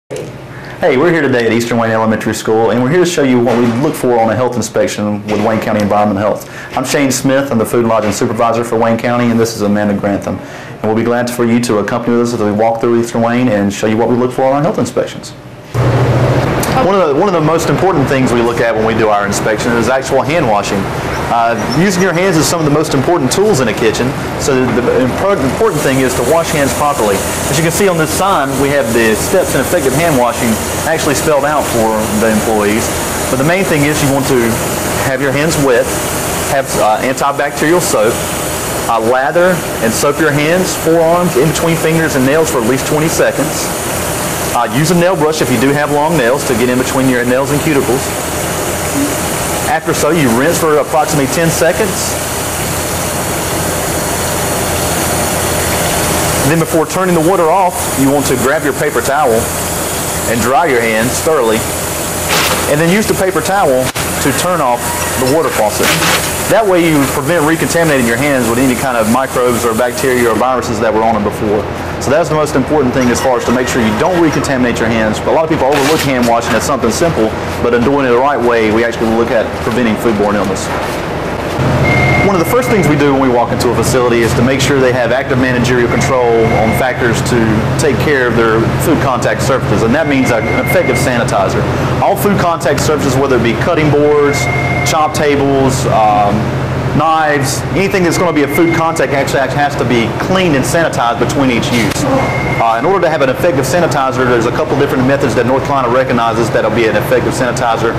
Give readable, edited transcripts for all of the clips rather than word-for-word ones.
Hey, we're here today at Eastern Wayne Elementary School, and we're here to show you what we look for on a health inspection with Wayne County Environmental Health. I'm Shane Smith, I'm the Food and Lodging Supervisor for Wayne County, and this is Amanda Grantham. And we'll be glad for you to accompany us as we walk through Eastern Wayne and show you what we look for on our health inspections. One of the most important things we look at when we do our inspection is actual hand washing. Using your hands is some of the most important tools in a kitchen, so the important thing is to wash hands properly. As you can see on this sign, we have the steps in effective hand washing actually spelled out for the employees. But the main thing is you want to have your hands wet, have antibacterial soap, lather and soap your hands, forearms, in between fingers and nails for at least 20 seconds. Use a nail brush if you do have long nails to get in between your nails and cuticles. After so, you rinse for approximately 10 seconds. And then before turning the water off, you want to grab your paper towel and dry your hands thoroughly. And then use the paper towel to turn off the water faucet. That way you prevent recontaminating your hands with any kind of microbes or bacteria or viruses that were on them before. So that's the most important thing as far as to make sure you don't recontaminate your hands. But a lot of people overlook hand washing as something simple, but in doing it the right way, we actually look at preventing foodborne illness. One of the first things we do when we walk into a facility is to make sure they have active managerial control on factors to take care of their food contact surfaces, and that means an effective sanitizer. All food contact surfaces, whether it be cutting boards, chop tables, knives, anything that's going to be a food contact actually has to be cleaned and sanitized between each use. In order to have an effective sanitizer, there's a couple different methods that North Carolina recognizes that'll be an effective sanitizer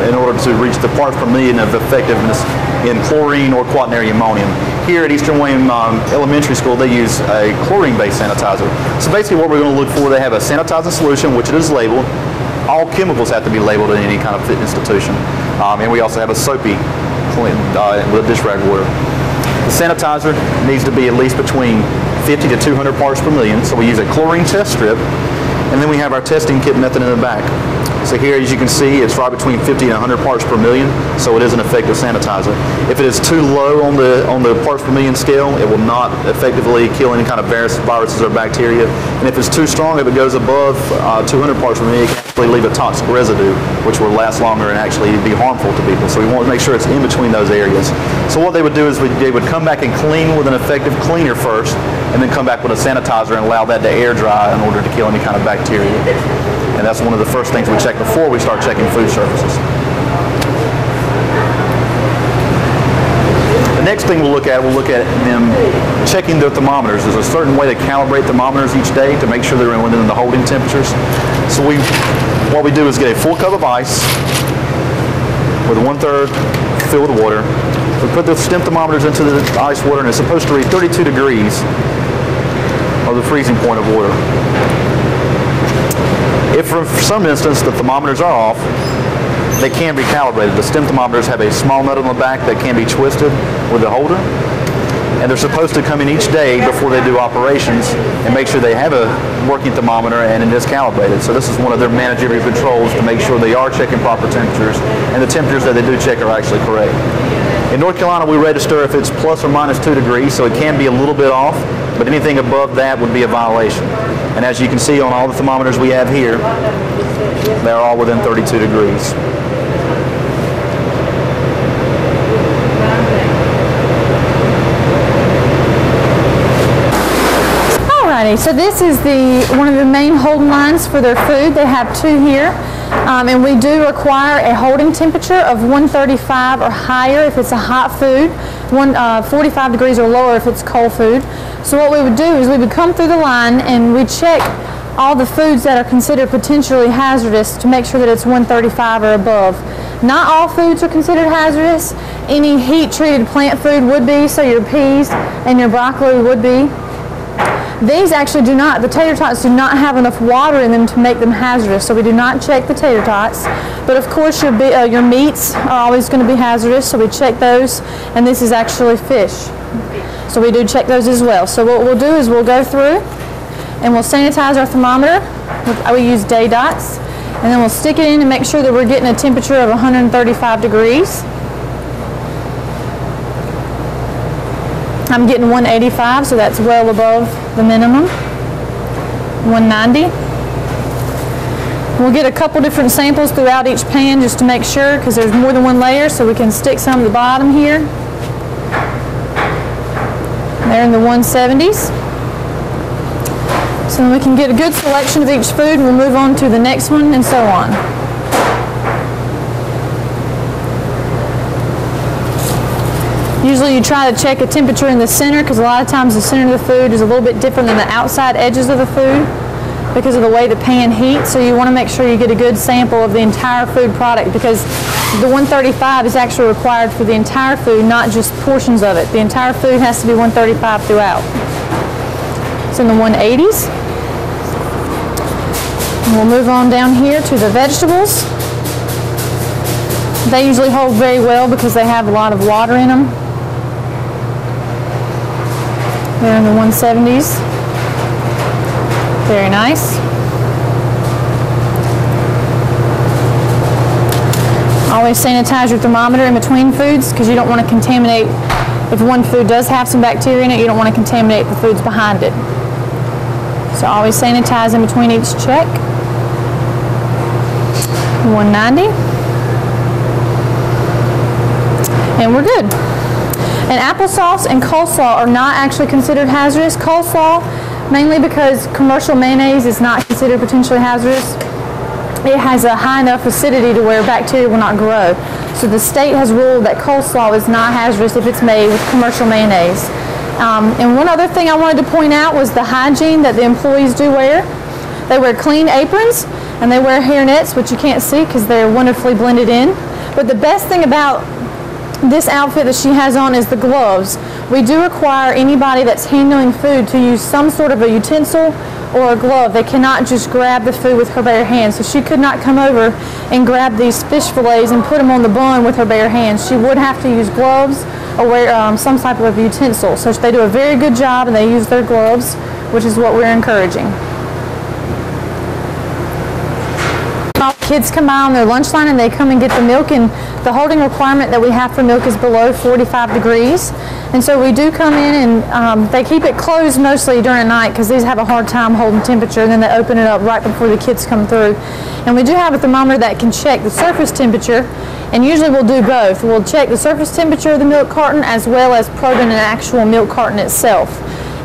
in order to reach the parts per million of effectiveness in chlorine or quaternary ammonium. Here at Eastern Wayne Elementary School, they use a chlorine-based sanitizer. So basically what we're going to look for, they have a sanitizing solution, which it is labeled. All chemicals have to be labeled in any kind of fit institution. And we also have a soapy with a dish rag water. The sanitizer needs to be at least between 50 to 200 parts per million, so we use a chlorine test strip, and then we have our testing kit method in the back. So here, as you can see, it's right between 50 and 100 parts per million, so it is an effective sanitizer. If it is too low on the parts per million scale, it will not effectively kill any kind of viruses or bacteria. And if it's too strong, if it goes above 200 parts per million, it can actually leave a toxic residue, which will last longer and actually be harmful to people. So we want to make sure it's in between those areas. So what they would do is they would come back and clean with an effective cleaner first, and then come back with a sanitizer and allow that to air dry in order to kill any kind of bacteria. And that's one of the first things we check before we start checking food surfaces. The next thing we'll look at them checking their thermometers. There's a certain way to calibrate thermometers each day to make sure they're within the holding temperatures. So what we do is get a full cup of ice with 1/3 filled with water. We put the stem thermometers into the ice water, and it's supposed to read 32 degrees of the freezing point of water. If for some instance the thermometers are off, they can be calibrated. The stem thermometers have a small nut on the back that can be twisted with the holder, and they're supposed to come in each day before they do operations and make sure they have a working thermometer and it is calibrated. So this is one of their managerial controls to make sure they are checking proper temperatures and the temperatures that they do check are actually correct. In North Carolina, we register if it's plus or minus 2 degrees, so it can be a little bit off, but anything above that would be a violation. And as you can see on all the thermometers we have here, they're all within 32 degrees. Alrighty, so this is one of the main holding lines for their food. They have two here. And we do require a holding temperature of 135 or higher if it's a hot food, 45 degrees or lower if it's cold food. So what we would do is we would come through the line and we check all the foods that are considered potentially hazardous to make sure that it's 135 or above. Not all foods are considered hazardous. Any heat-treated plant food would be, so your peas and your broccoli would be. These actually do not, the tater tots do not have enough water in them to make them hazardous, so we do not check the tater tots. But of course your meats are always going to be hazardous, so we check those, and this is actually fish. So we do check those as well. So what we'll do is we'll go through and we'll sanitize our thermometer. We use day dots, and then we'll stick it in and make sure that we're getting a temperature of 135 degrees. I'm getting 185, so that's well above the minimum. 190. We'll get a couple different samples throughout each pan just to make sure, because there's more than one layer, so we can stick some at the bottom here. They're in the 170s. So then we can get a good selection of each food, and we'll move on to the next one, and so on. Usually you try to check a temperature in the center, because a lot of times the center of the food is a little bit different than the outside edges of the food because of the way the pan heats. So you want to make sure you get a good sample of the entire food product, because the 135 is actually required for the entire food, not just portions of it. The entire food has to be 135 throughout. It's in the 180s. And we'll move on down here to the vegetables. They usually hold very well because they have a lot of water in them. They're in the 170s. Very nice. Always sanitize your thermometer in between foods, because you don't want to contaminate. If one food does have some bacteria in it, you don't want to contaminate the foods behind it. So always sanitize in between each check. 190. And we're good. And applesauce and coleslaw are not actually considered hazardous. Coleslaw, mainly because commercial mayonnaise is not considered potentially hazardous. It has a high enough acidity to where bacteria will not grow. So the state has ruled that coleslaw is not hazardous if it's made with commercial mayonnaise. And one other thing I wanted to point out was the hygiene that the employees do wear. They wear clean aprons, and they wear hairnets, which you can't see because they're wonderfully blended in. But the best thing about this outfit that she has on is the gloves. We do require anybody that's handling food to use some sort of a utensil or a glove. They cannot just grab the food with her bare hands. So she could not come over and grab these fish fillets and put them on the bun with her bare hands. She would have to use gloves or wear some type of utensil. So they do a very good job, and they use their gloves, which is what we're encouraging. Kids come by on their lunch line and they come and get the milk, and the holding requirement that we have for milk is below 45 degrees. And so we do come in, and they keep it closed mostly during the night because these have a hard time holding temperature, and then they open it up right before the kids come through. And we do have a thermometer that can check the surface temperature, and usually we'll do both. We'll check the surface temperature of the milk carton as well as probing an actual milk carton itself.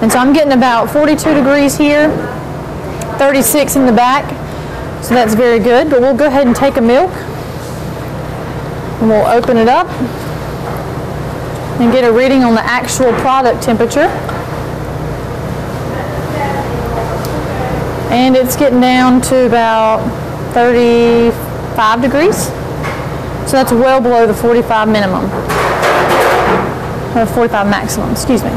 And so I'm getting about 42 degrees here, 36 in the back. So that's very good, but we'll go ahead and take a milk, and we'll open it up and get a reading on the actual product temperature. And it's getting down to about 35 degrees. So that's well below the 45 minimum, or 45 maximum, excuse me.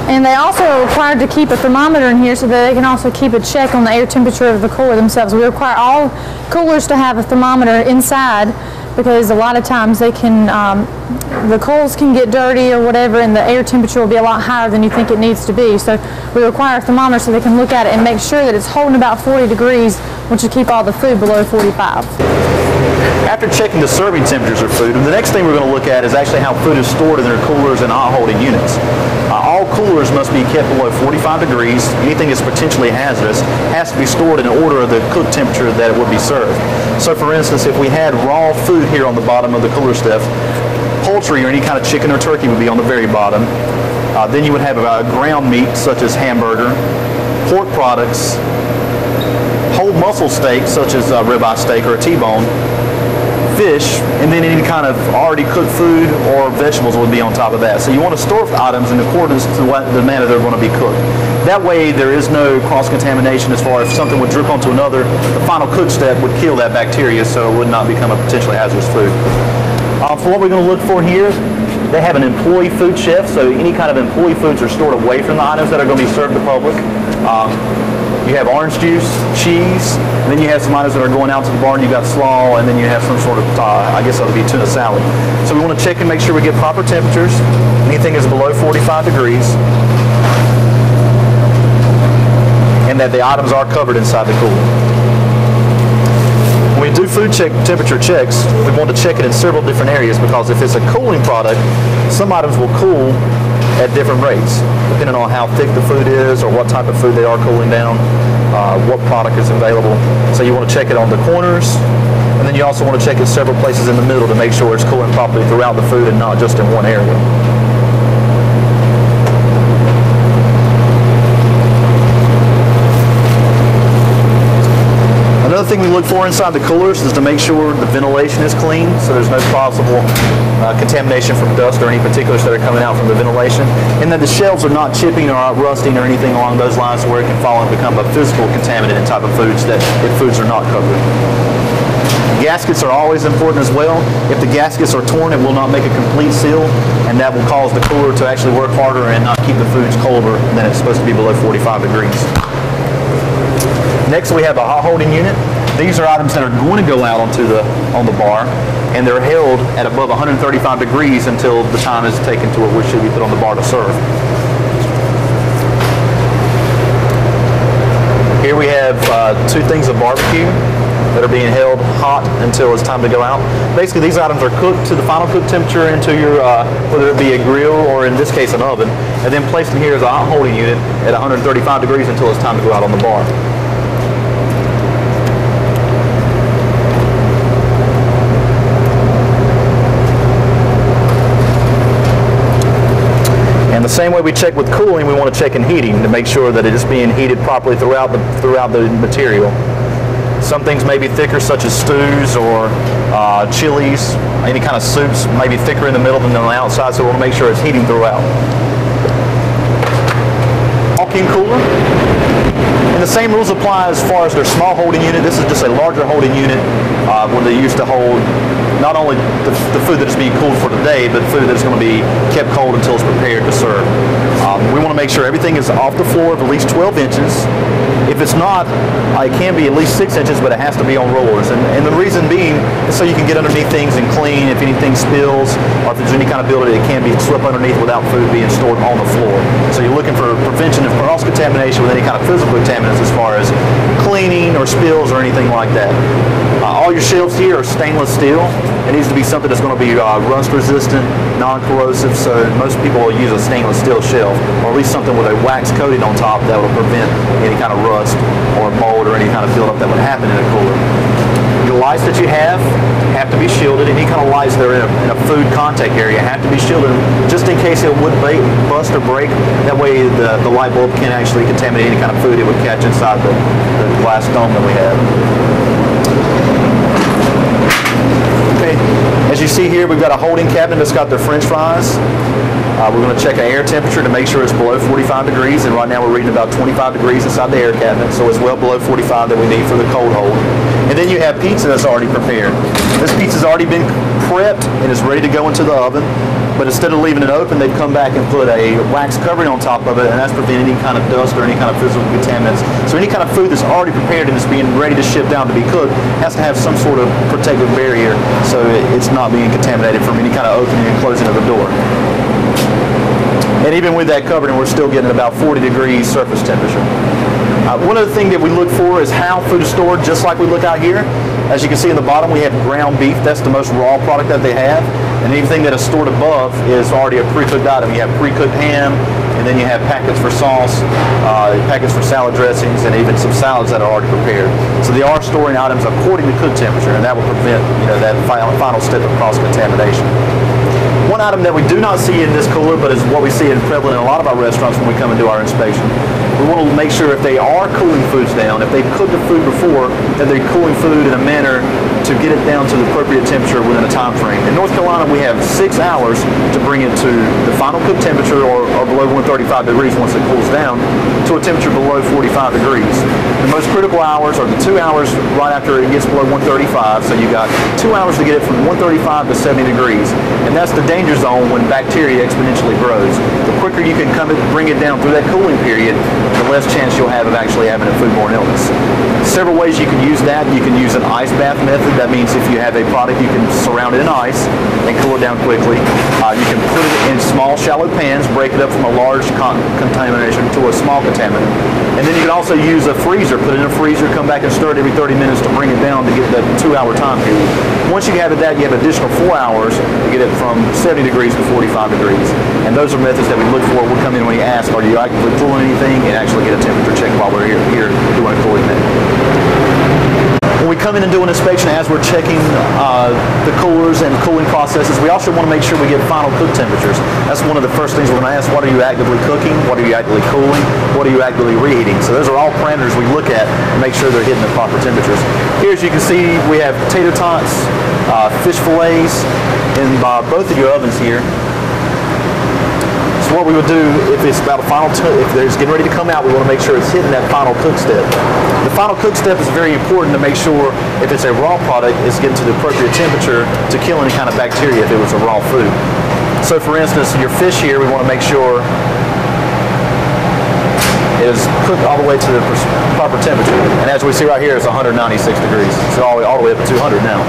And they also are required to keep a thermometer in here so that they can also keep a check on the air temperature of the cooler themselves. We require all coolers to have a thermometer inside, because a lot of times they can, the coals can get dirty or whatever, and the air temperature will be a lot higher than you think it needs to be. So we require a thermometer so they can look at it and make sure that it's holding about 40 degrees, which will keep all the food below 45. After checking the serving temperatures of food, the next thing we're going to look at is actually how food is stored in their coolers and hot holding units. All coolers must be kept below 45 degrees. Anything that's potentially hazardous has to be stored in order of the cook temperature that it would be served. So for instance, if we had raw food here on the bottom of the cooler stuff, poultry or any kind of chicken or turkey would be on the very bottom. Then you would have ground meat such as hamburger, pork products, whole muscle steak such as ribeye steak or a T-bone, fish, and then any kind of already cooked food or vegetables would be on top of that. So you want to store items in accordance to the manner they're going to be cooked. That way there is no cross-contamination as far as if something would drip onto another. The final cook step would kill that bacteria, so it would not become a potentially hazardous food. For what we're going to look for here, they have an employee food chef, so any kind of employee foods are stored away from the items that are going to be served to the public. You have orange juice, cheese, and then you have some items that are going out to the barn. You got slaw, and then you have some sort of, I guess that would be tuna salad. So we want to check and make sure we get proper temperatures. Anything is below 45 degrees. And that the items are covered inside the cooler. When we do food temperature checks, we want to check it in several different areas, because if it's a cooling product, some items will cool at different rates, depending on how thick the food is or what type of food they are cooling down. what product is available. So you want to check it on the corners, and then you also want to check it several places in the middle to make sure it's cooling properly throughout the food and not just in one area. Another thing we look for inside the coolers is to make sure the ventilation is clean, so there's no possible contamination from dust or any particulars that are coming out from the ventilation, and that the shelves are not chipping or rusting or anything along those lines where it can fall and become a physical contaminant in type of foods that if foods are not covered. Gaskets are always important as well. If the gaskets are torn, it will not make a complete seal, and that will cause the cooler to actually work harder and not keep the foods colder than it's supposed to be below 45 degrees. Next, we have a hot holding unit. These are items that are going to go out on the bar, and they're held at above 135 degrees until the time is taken to which should be put on the bar to serve. Here we have 2 things of barbecue that are being held hot until it's time to go out. Basically, these items are cooked to the final cook temperature into your, whether it be a grill or in this case an oven, and then placed in here as a hot holding unit at 135 degrees until it's time to go out on the bar. And the same way we check with cooling, we want to check in heating to make sure that it is being heated properly throughout the material. Some things may be thicker, such as stews or chilies, any kind of soups may be thicker in the middle than on the outside, so we want to make sure it's heating throughout. Walk-in cooler. And the same rules apply as far as their small holding unit. This is just a larger holding unit where they used to hold not only the food that is being cooled for today, but food that is going to be kept cold until it's prepared to serve. We want to make sure everything is off the floor of at least 12 inches. If it's not, it can be at least 6 inches, but it has to be on rollers. And the reason being is so you can get underneath things and clean if anything spills, or if there's any kind of ability it can be swept underneath without food being stored on the floor. So you're looking for prevention of cross-contamination with any kind of physical contaminants as far as cleaning or spills or anything like that. All your shelves here are stainless steel. It needs to be something that's going to be rust resistant, non-corrosive, so most people will use a stainless steel shelf, or at least something with a wax coating on top that will prevent any kind of rust or mold or any kind of buildup that would happen in a cooler. The lights that you have to be shielded. Any kind of lights that are in a food contact area have to be shielded just in case it would bust or break. That way the light bulb can't actually contaminate any kind of food it would catch inside the glass dome that we have. Okay, as you see here, we've got a holding cabinet that's got their French fries. We're going to check an air temperature to make sure it's below 45 degrees, and right now we're reading about 25 degrees inside the air cabinet, so it's well below 45 that we need for the cold hold. And then you have pizza that's already prepared. This pizza's already been prepped and is ready to go into the oven, but instead of leaving it open, they've come back and put a wax covering on top of it, and that's preventing any kind of dust or any kind of physical contaminants. So any kind of food that's already prepared and is being ready to ship down to be cooked has to have some sort of protective barrier so it's not being contaminated from any kind of opening and closing of the door. And even with that covering, we're still getting about 40 degrees surface temperature. One other thing that we look for is how food is stored, just like we look out here. As you can see in the bottom, we have ground beef. That's the most raw product that they have. And anything that is stored above is already a pre-cooked item. You have pre-cooked ham, and then you have packets for sauce, packets for salad dressings, and even some salads that are already prepared. So they are storing items according to cook temperature, and that will prevent that final step of cross-contamination. One item that we do not see in this cooler, but is what we see in prevalent in a lot of our restaurants when we come and do our inspection. We want to make sure if they are cooling foods down, if they've cooked the food before, that they're cooling food in a manner to get it down to the appropriate temperature within a time frame. In North Carolina, we have 6 hours to bring it to the final cook temperature or below 135 degrees once it cools down to a temperature below 45 degrees. The most critical hours are the 2 hours right after it gets below 135, so you got 2 hours to get it from 135 to 70 degrees. And that's the danger zone when bacteria exponentially grows. The quicker you can bring it down through that cooling period, the less chance you'll have of actually having a foodborne illness. Several ways you can use that. You can use an ice bath method That means if you have a product, you can surround it in ice and cool it down quickly. You can put it in small, shallow pans, break it up from a large contamination to a small contaminant. And then you can also use a freezer, put it in a freezer, come back and stir it every 30 minutes to bring it down to get that 2-hour time period. Once you have that, you have additional 4 hours to get it from 70 degrees to 45 degrees. And those are methods that we look for. We'll come in when you ask, are you actively cooling anything, and actually get a temperature check while we're here doing a cooling thing. When we come in and do an inspection, as we're checking the coolers and cooling processes, we also want to make sure we get final cook temperatures. That's one of the first things we're going to ask. What are you actively cooking? What are you actively cooling? What are you actively reheating? So those are all parameters we look at to make sure they're hitting the proper temperatures. Here, as you can see, we have tater tots, fish fillets in both of your ovens here. So what we would do, if it's about a final, if it's getting ready to come out, we want to make sure it's hitting that final cook step. The final cook step is very important to make sure if it's a raw product, it's getting to the appropriate temperature to kill any kind of bacteria if it was a raw food. So for instance, your fish here, we want to make sure it is cooked all the way to the proper temperature. And as we see right here, it's 196 degrees. So all the way up to 200 now.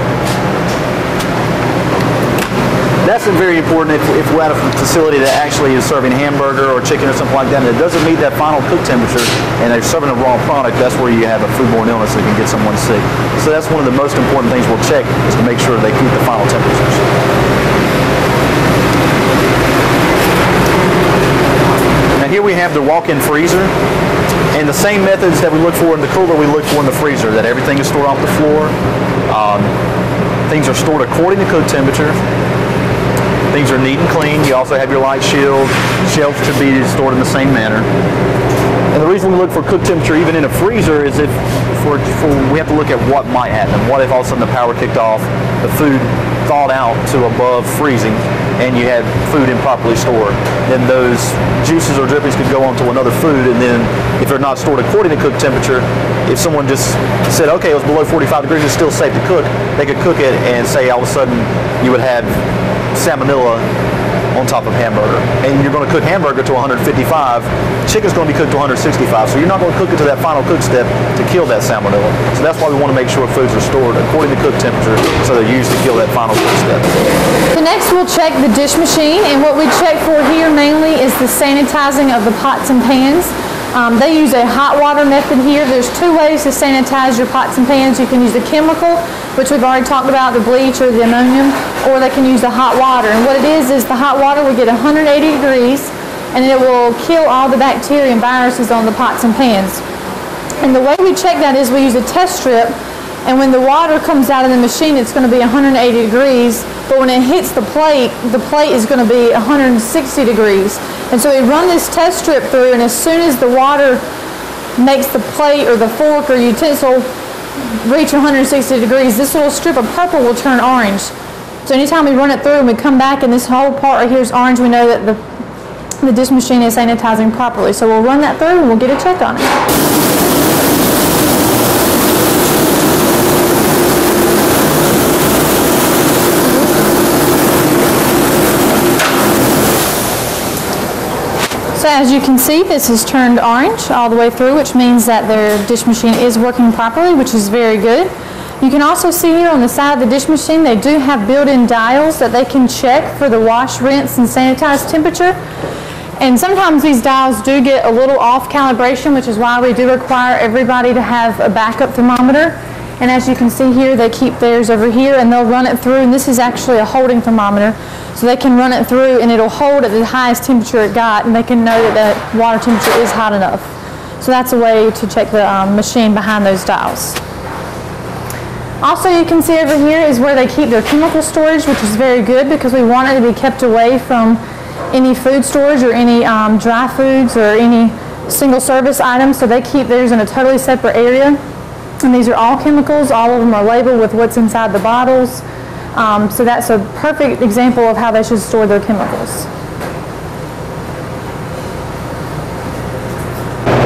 That's very important if we're at a facility that actually is serving hamburger or chicken or something like that, and it doesn't meet that final cook temperature, and they're serving a raw product. That's where you have a foodborne illness that can get someone sick. So that's one of the most important things we'll check, is to make sure they keep the final temperatures. Now here we have the walk-in freezer, and the same methods that we look for in the cooler we look for in the freezer, that everything is stored off the floor, things are stored according to cook temperature, things are neat and clean. You also have your light shield. Shelves should be stored in the same manner. And the reason we look for cook temperature even in a freezer is if we have to look at what might happen. What if all of a sudden the power kicked off, the food thawed out to above freezing, and you had food improperly stored? Then those juices or drippings could go onto another food, and then if they're not stored according to cook temperature, if someone just said, okay, it was below 45 degrees, it's still safe to cook, they could cook it and say all of a sudden you would have salmonella on top of hamburger. And you're going to cook hamburger to 155, chicken's going to be cooked to 165, so you're not going to cook it to that final cook step to kill that salmonella. So that's why we want to make sure foods are stored according to cook temperature, so they're used to kill that final cook step. So next we'll check the dish machine, and what we check for here mainly is the sanitizing of the pots and pans. They use a hot water method here. There's 2 ways to sanitize your pots and pans. You can use the chemical, which we've already talked about, the bleach or the ammonium, or they can use the hot water. And what it is the hot water will get 180 degrees, and it will kill all the bacteria and viruses on the pots and pans. And the way we check that is we use a test strip, and when the water comes out of the machine, it's going to be 180 degrees, but when it hits the plate is going to be 160 degrees. And so we run this test strip through, and as soon as the water makes the plate or the fork or utensil reach 160 degrees, this little strip of purple will turn orange. So anytime we run it through and we come back and this whole part right here is orange, we know that the dish machine is sanitizing properly. So we'll run that through and we'll get a check on it. So as you can see, this has turned orange all the way through, which means that their dish machine is working properly, which is very good. You can also see here on the side of the dish machine, they do have built-in dials that they can check for the wash, rinse, and sanitize temperature. And sometimes these dials do get a little off calibration, which is why we do require everybody to have a backup thermometer. And as you can see here, they keep theirs over here and they'll run it through, and this is actually a holding thermometer. So they can run it through and it'll hold at the highest temperature it got, and they can know that that water temperature is hot enough. So that's a way to check the machine behind those dials. Also, you can see over here is where they keep their chemical storage, which is very good because we want it to be kept away from any food storage or any dry foods or any single service items. So they keep theirs in a totally separate area. And these are all chemicals. All of them are labeled with what's inside the bottles. So that's a perfect example of how they should store their chemicals.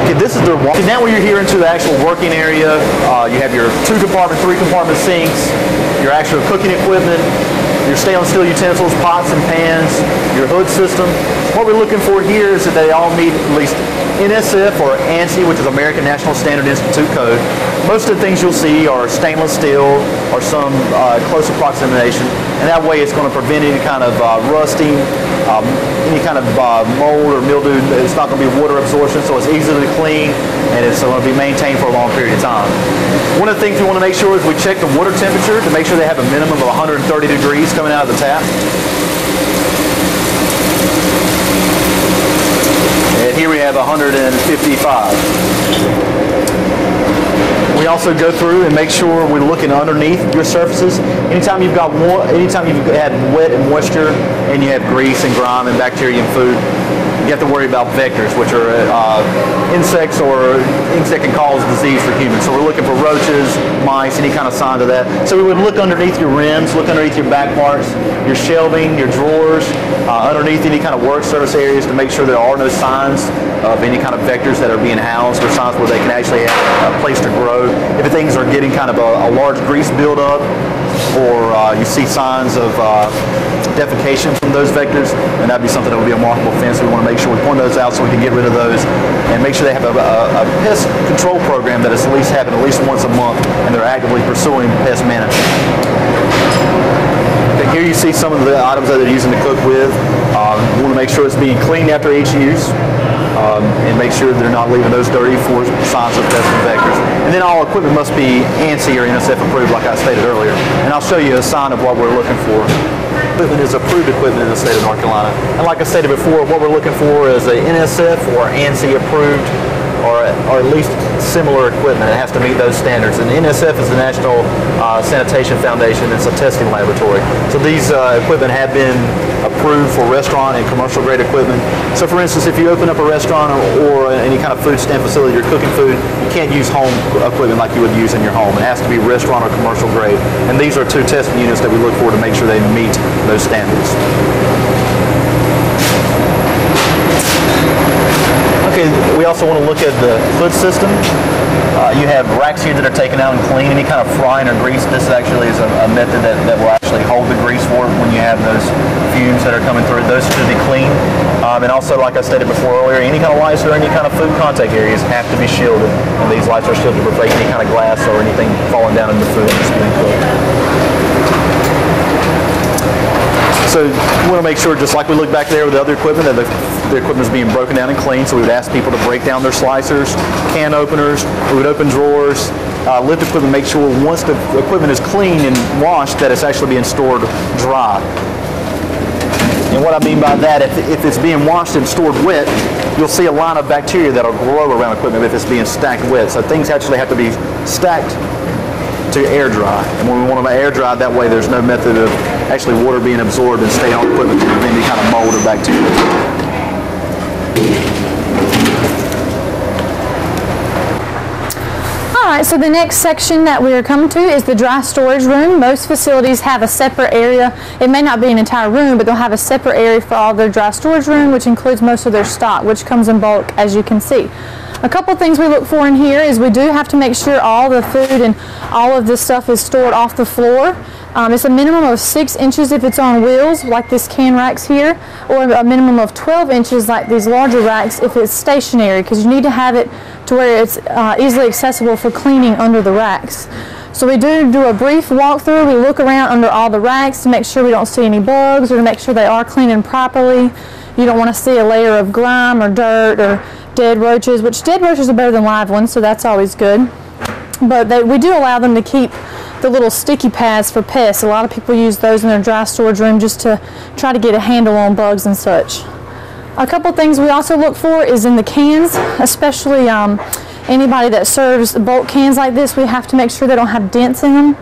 Okay, this is their walk. Now when you're here into the actual working area, you have your 2-compartment, 3-compartment sinks, your actual cooking equipment, your stainless steel utensils, pots and pans, your hood system. What we're looking for here is that they all meet at least NSF or ANSI, which is American National Standard Institute code. Most of the things you'll see are stainless steel or some close approximation, and that way it's going to prevent any kind of rusting, any kind of mold or mildew. It's not going to be water absorption, so it's easy to clean, and it's going to be maintained for a long period of time. One of the things we want to make sure is we check the water temperature to make sure they have a minimum of 130 degrees coming out of the tap. And here we have 155. We also go through and make sure we're looking underneath your surfaces. Anytime you've had wet and moisture and you have grease and grime and bacteria in food, you have to worry about vectors, which are insects or things that can cause disease for humans. So we're looking for roaches, mice, any kind of signs of that. So we would look underneath your rims, look underneath your back parts, your shelving, your drawers, underneath any kind of work surface areas to make sure there are no signs of any kind of vectors that are being housed or signs where they can actually have a place to grow. If things are getting kind of a large grease buildup, or you see signs of defecation from those vectors, and that'd be something that would be a markable offense. We want to make sure we point those out so we can get rid of those and make sure they have a pest control program that is at least happening at least once a month, and they're actively pursuing pest management. Okay, here you see some of the items that they're using to cook with. We want to make sure it's being cleaned after each use. And make sure they're not leaving those dirty for signs of pests and vectors. And then all equipment must be ANSI or NSF approved, like I stated earlier. And I'll show you a sign of what we're looking for. Equipment is approved equipment in the state of North Carolina. And like I stated before, what we're looking for is a NSF or ANSI approved, or at least similar equipment. It has to meet those standards. And NSF is the National Sanitation Foundation. It's a testing laboratory. So these equipment have been approved for restaurant and commercial grade equipment. So for instance, if you open up a restaurant or any kind of food stand facility, you're cooking food, you can't use home equipment like you would use in your home. It has to be restaurant or commercial grade. And these are two testing units that we look for to make sure they meet those standards. Okay, we also want to look at the hood system. You have racks here that are taken out and clean. Any kind of frying or grease, this actually is a method that will actually hold the grease for it when you have those fumes that are coming through. Those should be clean. And also, like I stated before earlier, any kind of lights or any kind of food contact areas have to be shielded. And these lights are shielded to prevent any kind of glass or anything falling down in the food that's being cooked. So we want to make sure, just like we look back there with the other equipment, that the equipment is being broken down and cleaned. So we would ask people to break down their slicers, can openers. We would open drawers, lift equipment, make sure once the equipment is cleaned and washed that it's actually being stored dry. And what I mean by that, if it's being washed and stored wet, you'll see a line of bacteria that will grow around equipment if it's being stacked wet. So things actually have to be stacked to air dry. And when we want them air dry, that way there's no method of actually water being absorbed and stay on equipment to prevent any kind of mold or bacteria. Alright, so the next section that we are coming to is the dry storage room. Most facilities have a separate area. It may not be an entire room, but they'll have a separate area for all their dry storage room, which includes most of their stock, which comes in bulk, as you can see. A couple things we look for in here is we do have to make sure all the food and all of this stuff is stored off the floor. It's a minimum of 6 inches if it's on wheels, like this can racks here, or a minimum of 12 inches like these larger racks if it's stationary, because you need to have it to where it's easily accessible for cleaning under the racks. So we do a brief walkthrough. We look around under all the racks to make sure we don't see any bugs or to make sure they are cleaning properly. You don't want to see a layer of grime or dirt or dead roaches, which dead roaches are better than live ones, so that's always good. But we do allow them to keep the little sticky pads for pests. A lot of people use those in their dry storage room just to try to get a handle on bugs and such. A couple things we also look for is in the cans, especially anybody that serves bulk cans like this, we have to make sure they don't have dents in them.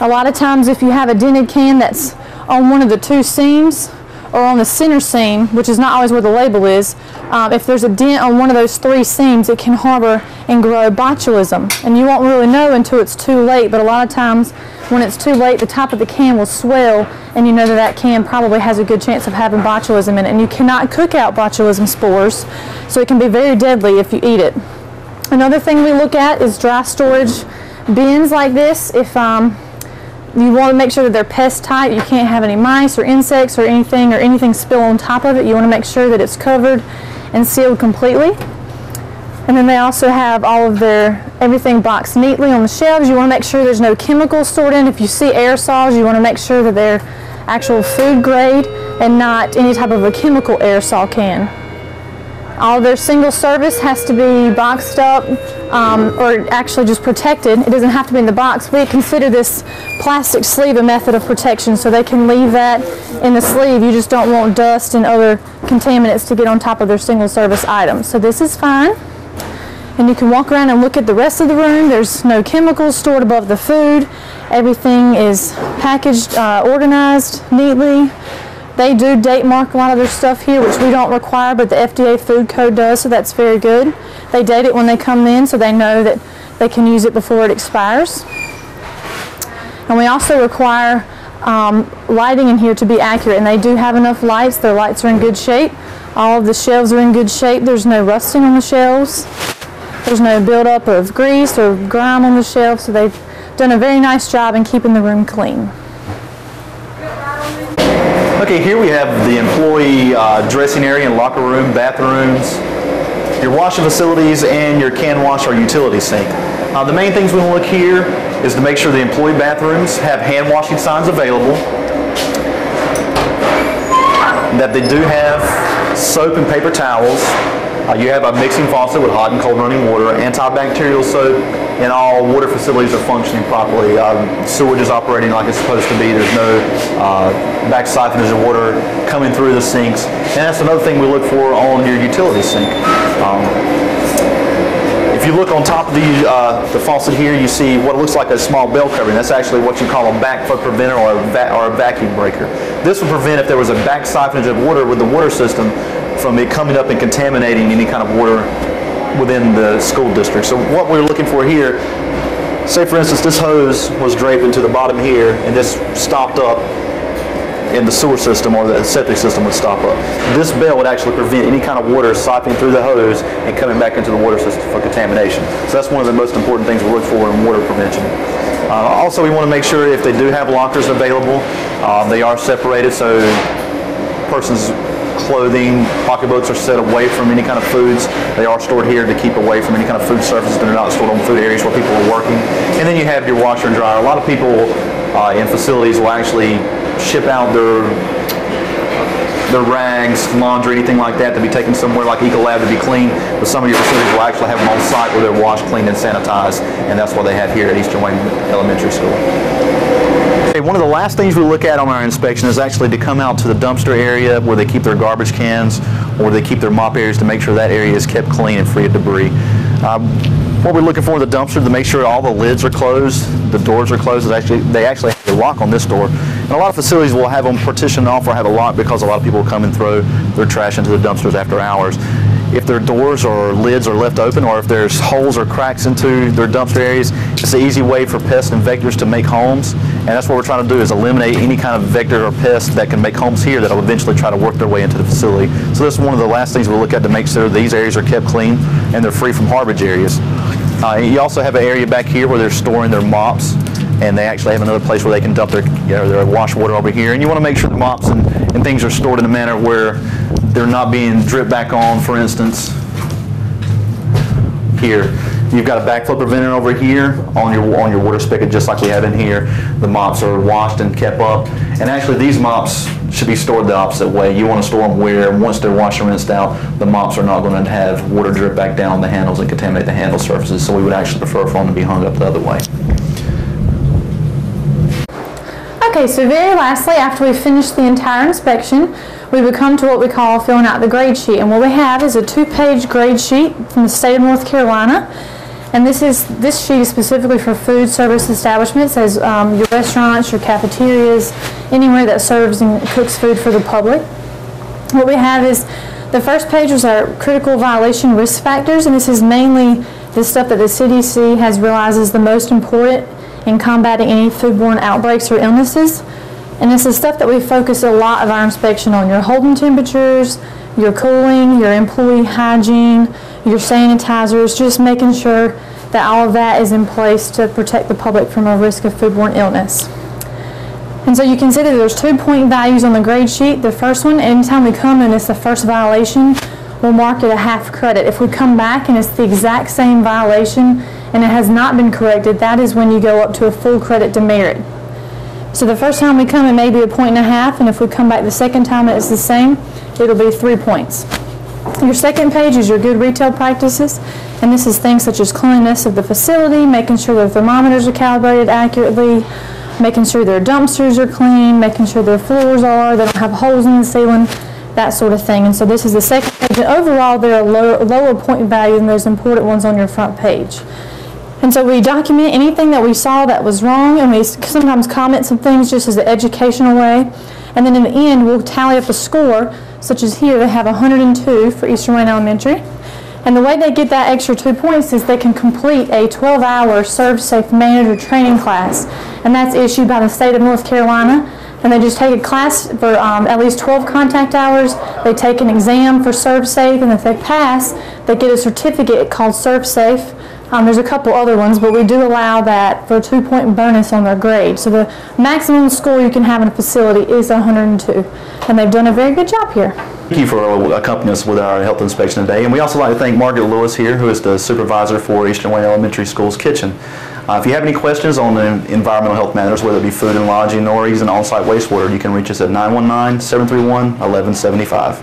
A lot of times if you have a dented can that's on one of the two seams or on the center seam, which is not always where the label is, if there's a dent on one of those 3 seams, it can harbor and grow botulism. And you won't really know until it's too late, but a lot of times when it's too late, the top of the can will swell, and you know that that can probably has a good chance of having botulism in it. And you cannot cook out botulism spores, so it can be very deadly if you eat it. Another thing we look at is dry storage bins like this. If you want to make sure that they're pest tight, you can't have any mice or insects or anything spill on top of it. You want to make sure that it's covered and sealed completely. And then they also have all of everything boxed neatly on the shelves. You want to make sure there's no chemicals stored in. If you see aerosols, you want to make sure that they're actual food grade and not any type of a chemical aerosol can. All of their single service has to be boxed up or actually just protected. It doesn't have to be in the box. We consider this plastic sleeve a method of protection, so they can leave that in the sleeve. You just don't want dust and other contaminants to get on top of their single service items. So this is fine. And you can walk around and look at the rest of the room. There's no chemicals stored above the food. Everything is packaged, organized neatly. They do date mark a lot of their stuff here, which we don't require, but the FDA food code does, so that's very good. They date it when they come in, so they know that they can use it before it expires. And we also require lighting in here to be accurate, and they do have enough lights. Their lights are in good shape. All of the shelves are in good shape. There's no rusting on the shelves. There's no buildup of grease or grime on the shelves, so they've done a very nice job in keeping the room clean. Okay, here we have the employee dressing area and locker room, bathrooms, your washing facilities, and your can wash or utility sink. The main things we want to look here is to make sure the employee bathrooms have hand washing signs available, that they do have soap and paper towels. You have a mixing faucet with hot and cold running water, antibacterial soap, and all water facilities are functioning properly. Sewage is operating like it's supposed to be. There's no back siphonage of water coming through the sinks. And that's another thing we look for on your utility sink. If you look on top of the faucet here, you see what looks like a small bell covering. That's actually what you call a backflow preventer or a vacuum breaker. This will prevent if there was a back siphonage of water with the water system from it coming up and contaminating any kind of water within the school district. So what we're looking for here, say for instance this hose was draping to the bottom here and this stopped up in the sewer system, or the septic system would stop up. This bell would actually prevent any kind of water siphoning through the hose and coming back into the water system for contamination. So that's one of the most important things we look for in water prevention. Also, we want to make sure if they do have lockers available, they are separated, so person's clothing, pocketbooks are set away from any kind of foods. They are stored here to keep away from any kind of food surfaces. They're not stored on food areas where people are working. And then you have your washer and dryer. A lot of people in facilities will actually ship out their rags, laundry, anything like that to be taken somewhere like Ecolab to be cleaned. But some of your facilities will actually have them on site where they're washed, cleaned, and sanitized. And that's what they have here at Eastern Wayne Elementary School. Okay, one of the last things we look at on our inspection is actually to come out to the dumpster area where they keep their garbage cans or they keep their mop areas to make sure that area is kept clean and free of debris. What we're looking for in the dumpster to make sure all the lids are closed, the doors are closed. They actually have a lock on this door. And a lot of facilities will have them partitioned off or have a lock because a lot of people will come and throw their trash into the dumpsters after hours. If their doors or lids are left open, or if there's holes or cracks into their dumpster areas, it's an easy way for pests and vectors to make homes. And that's what we're trying to do, is eliminate any kind of vector or pest that can make homes here that will eventually try to work their way into the facility. So this is one of the last things we look at to make sure these areas are kept clean and they're free from harbage areas. You also have an area back here where they're storing their mops, and they actually have another place where they can dump their wash water over here. And you want to make sure the mops and things are stored in a manner where they're not being dripped back on. For instance, here you've got a backflow preventer over here on your water spigot, just like we have in here. The mops are washed and kept up, and actually these mops should be stored the opposite way. You want to store them where once they're washed and rinsed out, the mops are not going to have water drip back down the handles and contaminate the handle surfaces. So we would actually prefer for them to be hung up the other way. Okay, so very lastly, after we finish the entire inspection, we would come to what we call filling out the grade sheet. And what we have is a 2-page grade sheet from the state of North Carolina. And this sheet is specifically for food service establishments, as your restaurants, your cafeterias, anywhere that serves and cooks food for the public. What we have is, the first page was our critical violation risk factors, and this is mainly the stuff that the CDC has realized is the most important in combating any foodborne outbreaks or illnesses. And this is stuff that we focus a lot of our inspection on: your holding temperatures, your cooling, your employee hygiene, your sanitizers, just making sure that all of that is in place to protect the public from a risk of foodborne illness. And so you can see that there's 2 point values on the grade sheet. The first one, anytime we come and it's the first violation, we'll mark it a half credit. If we come back and it's the exact same violation and it has not been corrected, that is when you go up to a full credit demerit. So the first time we come, it may be a 1.5, and if we come back the second time and it's the same, it'll be 3 points. Your second page is your good retail practices, and this is things such as cleanliness of the facility, making sure their thermometers are calibrated accurately, making sure their dumpsters are clean, making sure their floors are, they don't have holes in the ceiling, that sort of thing. And so this is the second page, and overall they're a lower point value than those important ones on your front page. And so we document anything that we saw that was wrong, and we sometimes comment some things just as an educational way. And then in the end, we'll tally up a score, such as here, they have 102 for Eastern Wayne Elementary. And the way they get that extra 2 points is they can complete a 12-hour Serve Safe Manager training class. And that's issued by the state of North Carolina. And they just take a class for at least 12 contact hours. They take an exam for Serve Safe, and if they pass, they get a certificate called Serve Safe. There's a couple other ones, but we do allow that for a 2-point bonus on their grade. So the maximum score you can have in a facility is 102. And they've done a very good job here. Thank you for accompanying us with our health inspection today. And we also like to thank Margaret Lewis here, who is the supervisor for Eastern Wayne Elementary School's kitchen. If you have any questions on the environmental health matters, whether it be food and lodging or even on-site wastewater, you can reach us at 919-731-1175.